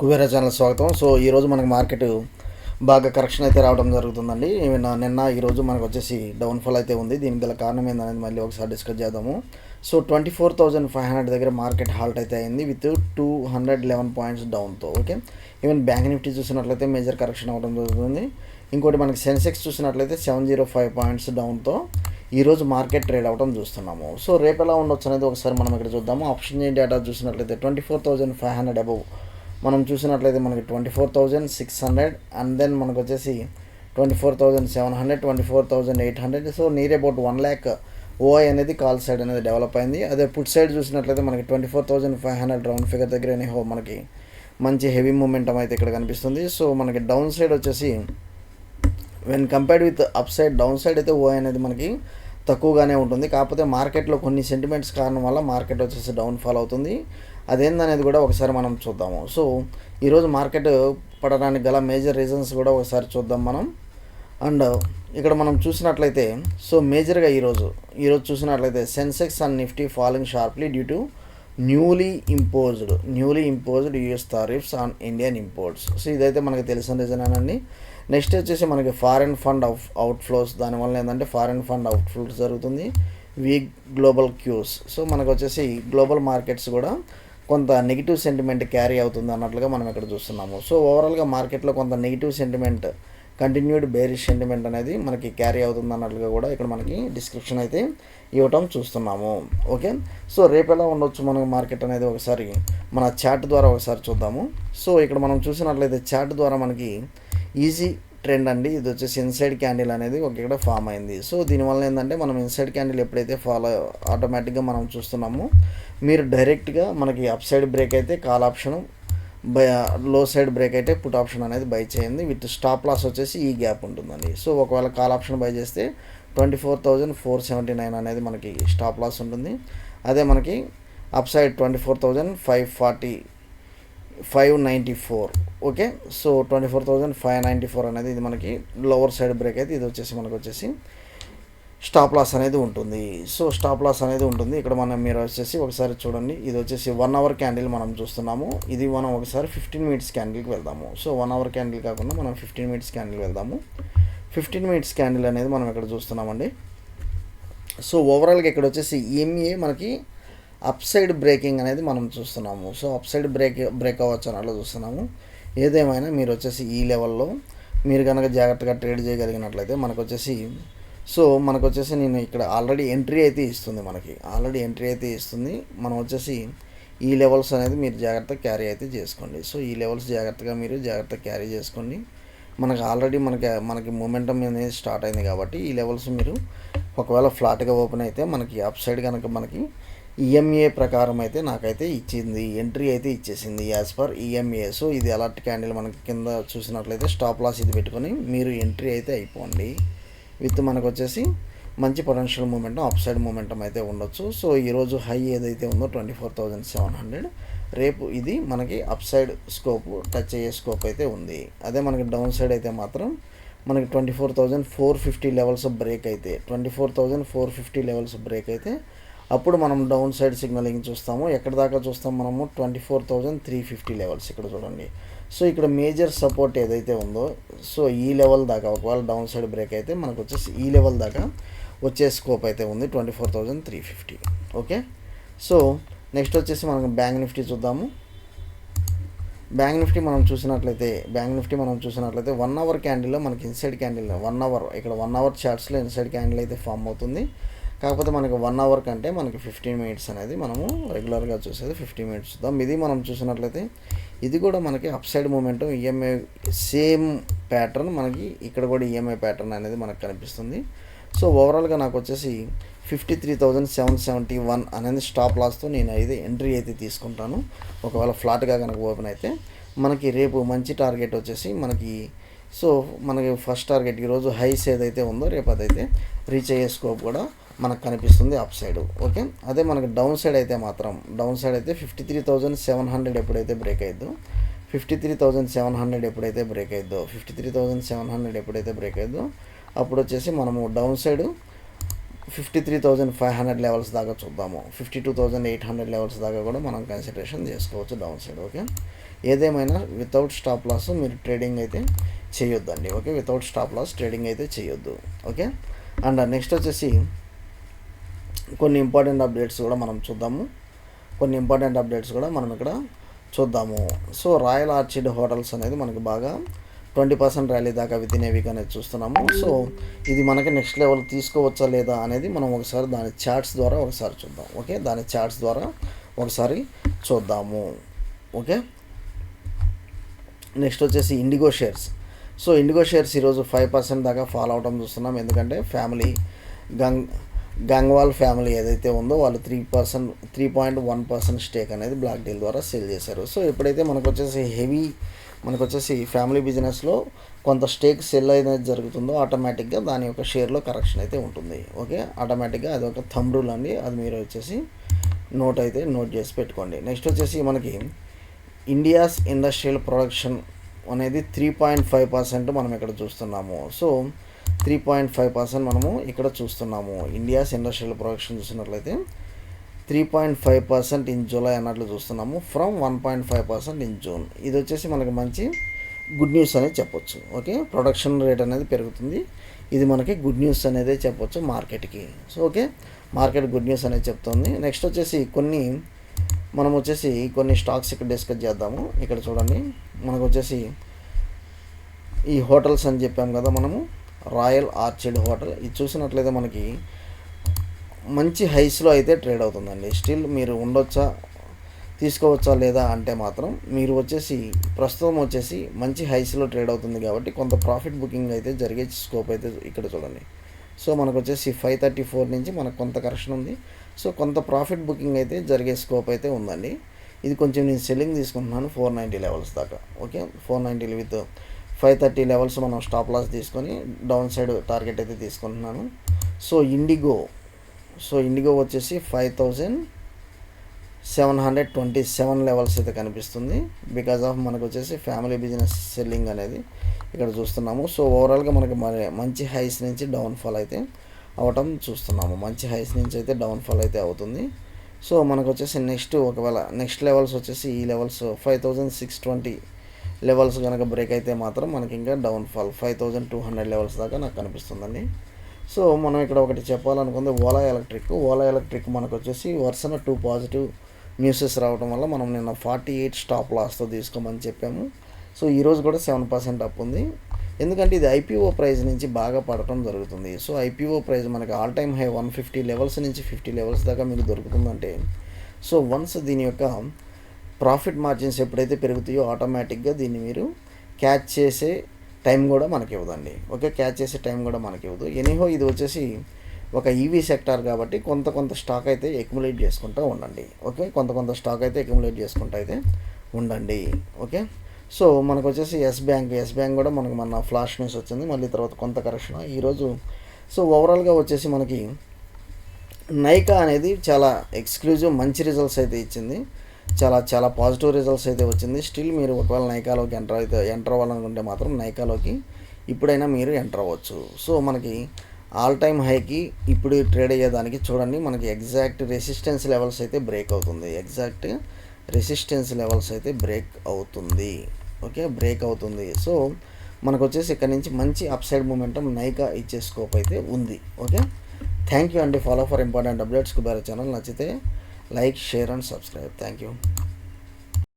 Kubera channel స్వాగతం. So ఈరోజు మనకి మార్కెట్ బాగా కరెక్షన్ అయితే రావడం జరుగుతుందండి. నిన్న ఈరోజు మనకు వచ్చేసి డౌన్ఫాల్ అయితే ఉంది. దీనికి గల కారణం ఏందనేది మళ్ళీ ఒకసారి డిస్కస్ చేద్దాము. సో 24,500 దగ్గర మార్కెట్ హాల్ట్ అయితే అయింది విత్ 211 పాయింట్స్ డౌన్తో. ఓకే, ఈవెన్ బ్యాంక్ నిఫ్టీ చూసినట్లయితే మేజర్ కరెక్షన్ అవ్వడం జరుగుతుంది. ఇంకోటి మనకి సెన్సెక్స్ చూసినట్లయితే 705 పాయింట్స్ డౌన్తో ఈరోజు మార్కెట్ ట్రేడ్ అవ్వడం చూస్తున్నాము. సో రేపు ఎలా ఉండొచ్చు అనేది ఒకసారి మనం ఇక్కడ చూద్దాము. ఆప్షన్ డేటా చూసినట్లయితే 24,500 అబవ్ మనం చూసినట్లయితే మనకి 24,600 అండ్ దెన్ మనకు వచ్చేసి 24,700, 24,800. సో నియర్ అబౌట్ 1 lakh ఓఐ అనేది కాల్ సైడ్ అనేది డెవలప్ అయింది. అదే పుట్ సైడ్ చూసినట్లయితే మనకి 24,500 రౌండ్ ఫిగర్ దగ్గర మనకి మంచి హెవీ మూమెంటం అయితే ఇక్కడ కనిపిస్తుంది. సో మనకి డౌన్ సైడ్ వచ్చేసి when compared with up side, down side అయితే ఓఐ అనేది మనకి తక్కువగానే ఉంటుంది. కాకపోతే మార్కెట్లో కొన్ని సెంటిమెంట్స్ కారణం వల్ల మార్కెట్ వచ్చేసి డౌన్ఫాల్ అవుతుంది. అదేందనేది కూడా ఒకసారి మనం చూద్దాము. సో ఈరోజు మార్కెట్ పడడానికి గల మేజర్ రీజన్స్ కూడా ఒకసారి చూద్దాం మనం. అండ్ ఇక్కడ మనం చూసినట్లయితే సో మేజర్గా ఈరోజు చూసినట్లయితే Sensex and Nifty falling sharply due to newly imposed US tariffs on Indian imports. So ఇదైతే మనకి తెలిసిన రీజనేనండి. నెక్స్ట్ వచ్చేసి మనకి ఫారెన్ ఫండ్ అవుట్ఫ్లోస్, దానివల్ల ఏంటంటే ఫారెన్ ఫండ్ అవుట్ఫ్లోస్ జరుగుతుంది. Weak global cues. సో మనకు వచ్చేసి గ్లోబల్ మార్కెట్స్ కూడా కొంత నెగిటివ్ సెంటిమెంట్ క్యారీ అవుతుంది అన్నట్లుగా మనం ఇక్కడ చూస్తున్నాము. సో ఓవరాల్గా మార్కెట్లో కొంత negative sentiment, continued bearish sentiment అనేది మనకి క్యారీ అవుతుంది అన్నట్లుగా కూడా ఇక్కడ మనకి డిస్క్రిప్షన్ అయితే ఇవ్వటం చూస్తున్నాము. ఓకే, సో రేపు ఎలా ఉండొచ్చు మనకు మార్కెట్ అనేది ఒకసారి మన చార్ట్ ద్వారా ఒకసారి చూద్దాము. సో ఇక్కడ మనం చూసినట్లయితే చార్ట్ ద్వారా మనకి ఈజీ ట్రెండ్ అండి. ఇది వచ్చేసి ఇన్సైడ్ క్యాండిల్ అనేది ఇక్కడ ఫామ్ అయింది. సో దీనివల్ల ఏంటంటే మనం ఇన్సైడ్ క్యాండిల్ ఎప్పుడైతే ఆటోమేటిక్గా మనం చూస్తున్నామో మీరు డైరెక్ట్గా మనకి అప్ సైడ్ బ్రేక్ అయితే కాల్ ఆప్షన్, లో సైడ్ బ్రేక్ అయితే పుట్ ఆప్షన్ అనేది బై చేయండి. విత్ స్టాప్ లాస్ వచ్చేసి ఈ గ్యాప్ ఉంటుందండి. సో ఒకవేళ కాల్ ఆప్షన్ బై చేస్తే 24,479 అనేది మనకి స్టాప్ లాస్ ఉంటుంది. అదే మనకి అప్ సైడ్ 24,594. ఓకే, సో 24,594 అనేది ఇది మనకి లోవర్ సైడ్ బ్రేక్ అయితే ఇది వచ్చేసి మనకు వచ్చేసి స్టాప్ లాస్ అనేది ఉంటుంది. సో స్టాప్ లాస్ అనేది ఉంటుంది ఇక్కడ మీరు వచ్చేసి ఒకసారి చూడండి. ఇది వచ్చేసి 1 hour క్యాండిల్ మనం చూస్తున్నాము. ఇది మనం ఒకసారి 15 minutes క్యాండిల్కి వెళ్దాము. సో 1 hour క్యాండిల్ కాకుండా మనం 15 minutes క్యాండిల్ వెళ్దాము. 15 minutes క్యాండిల్ అనేది మనం ఇక్కడ చూస్తున్నామండి. సో ఓవరాల్గా ఇక్కడ వచ్చేసి ఈఎంఏ మనకి అప్ సైడ్ బ్రేకింగ్ అనేది మనం చూస్తున్నాము. సో అప్ సైడ్ బ్రేక్ అవ్వచ్చు అని అలా చూస్తున్నాము. ఏదేమైనా మీరు వచ్చేసి ఈ లెవెల్లో మీరు కనుక జాగ్రత్తగా ట్రేడ్ చేయగలిగినట్లయితే మనకు వచ్చేసి నేను ఇక్కడ ఆల్రెడీ ఎంట్రీ అయితే ఇస్తుంది. మనం వచ్చేసి ఈ లెవెల్స్ అనేది మీరు జాగ్రత్తగా క్యారీ అయితే చేసుకోండి. సో ఈ లెవెల్స్ జాగ్రత్తగా క్యారీ చేసుకోండి. మనకు ఆల్రెడీ మనకి మూమెంటం అనేది స్టార్ట్ అయింది కాబట్టి ఈ లెవెల్స్ మీరు ఒకవేళ ఫ్లాట్గా ఓపెన్ అయితే మనకి అప్ సైడ్ కనుక మనకి ఈఎంఏ ప్రకారం అయితే నాకైతే ఇచ్చింది, ఎంట్రీ అయితే ఇచ్చేసింది యాజ్ పర్ ఈఎంఏ. సో ఇది అలర్ట్ క్యాండిల్ మనకి కింద చూసినట్లయితే స్టాప్ లాస్ ఇది పెట్టుకొని మీరు ఎంట్రీ అయితే అయిపోండి. విత్ మనకు వచ్చేసి మంచి potential momentum, up side momentum అయితే ఉండొచ్చు. సో ఈరోజు హై ఏదైతే ఉందో 24,700, రేపు ఇది మనకి అప్ సైడ్ స్కోప్ టచ్ అయ్యే స్కోప్ అయితే ఉంది. అదే మనకి డౌన్ సైడ్ అయితే మాత్రం మనకి 24,450 లెవెల్స్ బ్రేక్ అయితే 24,450 లెవెల్స్ బ్రేక్ అయితే అప్పుడు మనం డౌన్ సైడ్ సిగ్నలింగ్ చూస్తాము. ఎక్కడ దాకా చూస్తాం మనము 24,350 లెవెల్స్ ఇక్కడ చూడండి. సో ఇక్కడ మేజర్ సపోర్ట్ ఏదైతే ఉందో సో ఈ లెవెల్ దాకా ఒకవేళ డౌన్ సైడ్ బ్రేక్ అయితే మనకు వచ్చేసి ఈ లెవెల్ దాకా వచ్చే స్కోప్ అయితే ఉంది 24,350. ఓకే, సో నెక్స్ట్ వచ్చేసి మనం బ్యాంక్ నిఫ్టీ చూద్దాము. బ్యాంక్ నిఫ్టీ మనం చూసినట్లయితే 1 hour క్యాండిల్లో మనకి ఇన్సైడ్ క్యాండిల్ 1 hour ఇక్కడ 1 hour చార్ట్స్లో ఇన్సైడ్ క్యాండిల్ అయితే ఫామ్ అవుతుంది. కాకపోతే మనకి 1 hour కంటే మనకి 15 minutes అనేది మనము రెగ్యులర్గా చూసేది 15 minutes చూద్దాం. ఇది మనం చూసినట్లయితే ఇది కూడా మనకి upside moment EMI same pattern, మనకి ఇక్కడ కూడా ఈఎంఐ ప్యాటర్న్ అనేది మనకు కనిపిస్తుంది. సో ఓవరాల్గా నాకు వచ్చేసి 53,771 అనేది స్టాప్ లాస్తో నేను అయితే ఎంట్రీ అయితే తీసుకుంటాను. ఒకవేళ ఫ్లాట్గా కనుక ఓపెన్ అయితే మనకి రేపు మంచి టార్గెట్ వచ్చేసి మనకి ఫస్ట్ టార్గెట్ ఈరోజు హైస్ ఏదైతే ఉందో రేపు అదైతే రీచ్ అయ్యే స్కోప్ కూడా మనకు కనిపిస్తుంది అప్ సైడ్. ఓకే, అదే మనకి డౌన్ సైడ్ అయితే 53,700 ఎప్పుడైతే బ్రేక్ అయ్యిద్దో 53,700 ఎప్పుడైతే బ్రేక్ అయ్యిద్దో అప్పుడు వచ్చేసి మనము డౌన్ సైడ్ 53,500 లెవెల్స్ దాకా చూద్దాము. 52,800 లెవెల్స్ దాకా కూడా మనం కన్సిడరేషన్ చేసుకోవచ్చు డౌన్ సైడ్. ఓకే, ఏదేమైనా వితౌట్ స్టాప్ లాస్ మీరు ట్రేడింగ్ అయితే చేయొద్దండి. Okay, without stop loss trading అయితే చేయొద్దు. ఓకే, అండ్ నెక్స్ట్ వచ్చేసి కొన్ని ఇంపార్టెంట్ అప్డేట్స్ కూడా మనం చూద్దాము. ఇక్కడ చూద్దాము. సో రాయల్ ఆర్చిడ్ హోటల్స్ అనేది మనకి బాగా 20% ర్యాలీ దాకా విత్ ఇన్ ఏ వీక్ అనేది చూస్తున్నాము. సో ఇది మనకి నెక్స్ట్ లెవెల్ తీసుకోవచ్చా లేదా అనేది మనం ఒకసారి దాని చార్ట్స్ ద్వారా ఒకసారి చూద్దాం. ఓకే, దాని చార్ట్స్ ద్వారా ఒకసారి చూద్దాము. ఓకే, నెక్స్ట్ వచ్చేసి IndiGo shares. So IndiGo shares ఈరోజు 5% దాకా ఫాలో అవడం చూస్తున్నాం. ఎందుకంటే ఫ్యామిలీ గంగ్వాల్ ఫ్యామిలీ ఏదైతే ఉందో వాళ్ళు 3.1% స్టేక్ అనేది బ్లాక్ డీల్ ద్వారా సేల్ చేశారు. సో ఎప్పుడైతే మనకు వచ్చేసి ఫ్యామిలీ బిజినెస్లో కొంత స్టేక్ సెల్ అనేది జరుగుతుందో ఆటోమేటిక్గా దాని యొక్క షేర్లో కరెక్షన్ అయితే ఉంటుంది. ఓకే, ఆటోమేటిక్గా అది ఒక థంబ్ రూల్ అండి, అది మీరు వచ్చేసి నోట్ చేసి పెట్టుకోండి. నెక్స్ట్ వచ్చేసి మనకి ఇండియాస్ ఇండస్ట్రియల్ ప్రొడక్షన్ అనేది 3.5% మనం ఇక్కడ చూస్తున్నాము. సో 3.5% మనము ఇక్కడ చూస్తున్నాము. ఇండియాస్ ఇండస్ట్రియల్ ప్రొడక్షన్ చూసినట్లయితే 3.5% ఇన్ జూలై అన్నట్లు చూస్తున్నాము, ఫ్రమ్ 1.5% ఇన్ జూన్. ఇది వచ్చేసి మనకి మంచి గుడ్ న్యూస్ అనేది చెప్పొచ్చు. ఓకే, ప్రొడక్షన్ రేట్ అనేది పెరుగుతుంది, ఇది మనకి గుడ్ న్యూస్ అనేది చెప్పొచ్చు మార్కెట్కి. So okay, market good news అనేది చెప్తుంది. నెక్స్ట్ వచ్చేసి కొన్ని స్టాక్స్ ఇక్కడ డిస్కస్ చేద్దాము. ఇక్కడ చూడండి, మనకు వచ్చేసి ఈ హోటల్స్ అని చెప్పాం కదా మనము, రాయల్ ఆర్చిడ్ హోటల్ ఇది చూసినట్లయితే మనకి మంచి హైస్లో అయితే ట్రేడ్ అవుతుందండి. స్టిల్ మీరు తీసుకోవచ్చా లేదా అంటే మాత్రం మీరు ప్రస్తుతం మంచి హైస్లో ట్రేడ్ అవుతుంది కాబట్టి కొంత ప్రాఫిట్ బుకింగ్ అయితే జరిగే స్కోప్ అయితే ఇక్కడ చూడండి. సో మనకు 534 నుంచి మనకు కొంత కరెక్షన్ ఉంది. సో కొంత ప్రాఫిట్ బుకింగ్ అయితే జరిగే స్కోప్ అయితే ఉందండి. ఇది కొంచెం నేను సెల్లింగ్ తీసుకుంటున్నాను 490 లెవెల్స్ దాకా. ఓకే, 490 విత్ 530 లెవెల్స్ మనం స్టాప్ లాస్ తీసుకొని డౌన్ సైడ్ టార్గెట్ అయితే తీసుకుంటున్నాను. సో ఇండిగో వచ్చేసి 5727 లెవెల్స్ అయితే కనిపిస్తుంది. బికాజ్ ఆఫ్ మనకు ఫ్యామిలీ బిజినెస్ సెల్లింగ్ అనేది ఇక్కడ చూస్తున్నాము. సో ఓవరాల్గా మనకి మంచి హైస్ నుంచి డౌన్ఫాల్ అయితే అవటం చూస్తున్నాము. డౌన్ఫాల్ అయితే అవుతుంది. సో మనకు నెక్స్ట్ లెవెల్స్ ఈ లెవెల్స్ 5620 లెవెల్స్ కనుక బ్రేక్ అయితే మాత్రం మనకి ఇంకా డౌన్ఫాల్ 5200 లెవెల్స్ దాకా నాకు కనిపిస్తుందండి. సో మనం ఇక్కడ ఒకటి చెప్పాలనుకుంది ఓలా ఎలక్ట్రిక్ మనకు వరుసన 2 పాజిటివ్ న్యూసెస్ రావడం వల్ల మనం నిన్న 48 స్టాప్ లాస్తో తీసుకోమని చెప్పాము. సో ఈరోజు కూడా 7% అప్ ఉంది. ఎందుకంటే ఇది ఐపీఓ ప్రైస్ నుంచి బాగా పడటం జరుగుతుంది. సో ఐపీఓ ప్రైస్ మనకి ఆల్ టైమ్ హై 150 లెవెల్స్ నుంచి 50 లెవెల్స్ దాకా మీకు దొరుకుతుందంటే, సో వన్స్ దీని యొక్క ప్రాఫిట్ మార్జిన్స్ ఎప్పుడైతే పెరుగుతాయో ఆటోమేటిక్గా దీన్ని మీరు క్యాచ్ చేసే టైం కూడా మనకి ఇవ్వదండి. ఓకే, క్యాచ్ చేసే టైం కూడా మనకి ఇవ్వదు. ఎనీహో ఇది ఒక ఈవీ సెక్టార్ కాబట్టి కొంత స్టాక్ అయితే అక్యుములేట్ చేసుకుంటూ ఉండండి. ఓకే, కొంత స్టాక్ అయితే అక్యుములేట్ చేసుకుంటూ అయితే ఉండండి. ఓకే, సో మనకు ఎస్ బ్యాంక్ కూడా మనకు మన ఫ్లాష్ న్యూస్ వచ్చింది, మళ్ళీ తర్వాత కొంత కరెక్షన్ ఈరోజు. సో ఓవరాల్గా మనకి నైకా అనేది చాలా ఎక్స్క్లూజివ్ మంచి రిజల్ట్స్ అయితే ఇచ్చింది, చాలా పాజిటివ్ రిజల్ట్స్ అయితే వచ్చింది. స్టిల్ మీరు ఒకవేళ నైకాలోకి ఎంటర్ అవ్వాలనుకుంటే మాత్రం నైకాలోకి ఇప్పుడైనా మీరు ఎంటర్ అవ్వచ్చు. సో మనకి ఆల్ టైమ్ హైకి ఇప్పుడు ట్రేడ్ అయ్యేదానికి చూడండి, మనకి ఎగ్జాక్ట్ రెసిస్టెన్స్ లెవెల్స్ అయితే బ్రేక్ అవుతుంది. ఓకే, బ్రేక్ అవుతుంది. సో మనకు ఇక్కడ నుంచి మంచి అప్సైడ్ మూమెంటం నైకా ఇచ్చే స్కోప్ అయితే ఉంది. ఓకే, థ్యాంక్ యూ అండి. Follow for important updates Kubera channel. నచ్చితే like, share and subscribe. Thank you.